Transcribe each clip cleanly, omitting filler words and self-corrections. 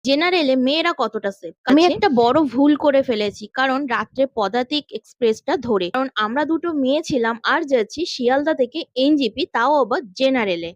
জেনারেলে মেয়েরা কতটা সেফ? আমি একটা বড় ভুল করে ফেলেছি, কারণ রাত্রে পদাতিক এক্সপ্রেসটা ধরে। কারণ আমরা দুটো মেয়ে ছিলাম আর যাচ্ছি শিয়ালদা থেকে এনজেপি, তাও আবার জেনারেলে।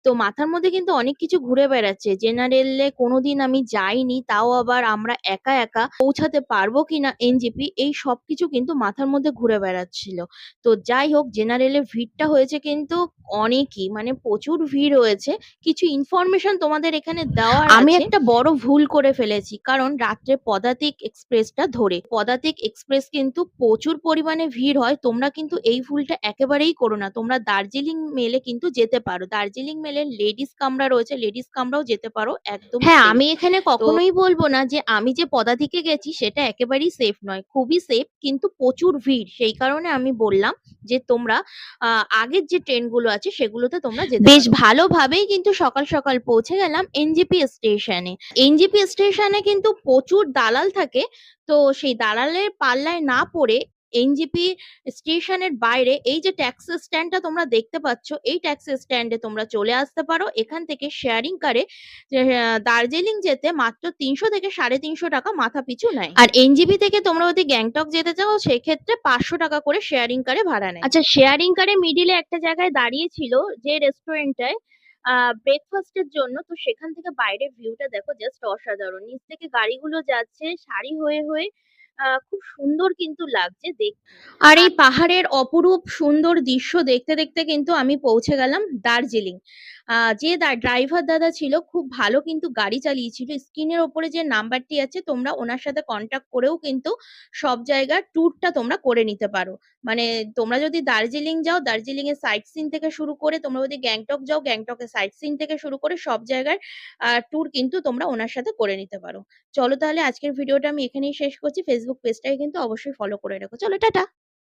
তো মাথার মধ্যে কিন্তু অনেক কিছু ঘুরে বেড়াচ্ছে। জেনারেলে কোনোদিন আমি যাইনি, তাও আবার আমরা একা একা পৌঁছাতে পারবো কিনা এনজেপি, এই সবকিছু কিন্তু মাথার মধ্যে ঘুরে বেড়াচ্ছিল। তো যাই হোক, জেনারেলে ভিড়টা হয়েছে কিন্তু অনেকই, মানে প্রচুর ভিড় হয়েছে। কিছু ইনফরমেশন তোমাদের এখানে দেওয়ার আমি একটা বড় ভুল করে ফেলেছি, কারণ রাত্রে পদাতিক এক্সপ্রেসটা ধরে। পদাতিক এক্সপ্রেস কিন্তু প্রচুর পরিমাণে ভিড় হয়, তোমরা কিন্তু এই ভুলটা একেবারেই করো না। তোমরা দার্জিলিং মেলে কিন্তু যেতে পারো, দার্জিলিং মেলে লেডিস কামরা রয়েছে, লেডিস কামরাও যেতে পারো একদম। হ্যাঁ, আমি এখানে কখনোই বলবো না যে আমি যে পদাতিকে গেছি সেটা একেবারেই সেফ নয়, খুবই সেফ, কিন্তু প্রচুর ভিড়। সেই কারণে আমি বললাম যে তোমরা আগের যে ট্রেনগুলো আছে সেগুলোতে তোমরা যেতে বেশ পারো। ভালোভাবেই কিন্তু সকাল সকাল পৌঁছে গেলাম এনজেপি স্টেশনে। এনজেপি স্টেশনে কিন্তু প্রচুর দালাল থাকে, তো সেই দালালের পাল্লায় না পড়ে এনজেপি স্টেশনের বাইরে এই যে ট্যাক্সি স্ট্যান্ডটা তোমরা দেখতে পাচ্ছ, এই ট্যাক্সি স্ট্যান্ডে তোমরা চলে আসতে পারো। এখান থেকে শেয়ারিং কারে দার্জিলিং যেতে মাত্র 300 থেকে 350 টাকা মাথা পিছু নেয়। আর এনজেপি থেকে তোমরা যদি গ্যাংটক যেতে চাও সেক্ষেত্রে 500 টাকা করে শেয়ারিং কারে ভাড়া নেয়। আচ্ছা, শেয়ারিং কারে মিডিলে একটা জায়গায় দাঁড়িয়ে ছিল যে রেস্টুরেন্টটায় ব্রেকফাস্টের জন্য, তো সেখান থেকে বাইরের ভিউটা দেখো, জাস্ট অসাধারণ। নিচ থেকে গাড়িগুলো যাচ্ছে সারি হয়ে হয়ে, খুব সুন্দর কিন্তু লাগছে দেখতে। আর এই পাহাড়ের অপরূপ সুন্দর দৃশ্য দেখতে দেখতে কিন্তু আমি পৌঁছে গেলাম দার্জিলিং। যে ড্রাইভার দাদা ছিল খুব ভালো কিন্তু গাড়ি চালিয়েছিল। স্ক্রিনের ওপরে যে নাম্বারটি আছে তোমরা ওনার সাথে কন্ট্যাক্ট করেও কিন্তু সব জায়গার ট্যুরটা তোমরা করে নিতে পারো। মানে তোমরা যদি দার্জিলিং যাও, দার্জিলিং এর সাইট সিন থেকে শুরু করে, তোমরা যদি গ্যাংটক যাও, গ্যাংটকের সাইট সিন থেকে শুরু করে সব জায়গার ট্যুর কিন্তু তোমরা ওনার সাথে করে নিতে পারো। চলো তাহলে আজকের ভিডিওটা আমি এখানেই শেষ করছি। ফেসবুক পেজটাকে কিন্তু অবশ্যই ফলো করে রেখো। চলো, টাটা।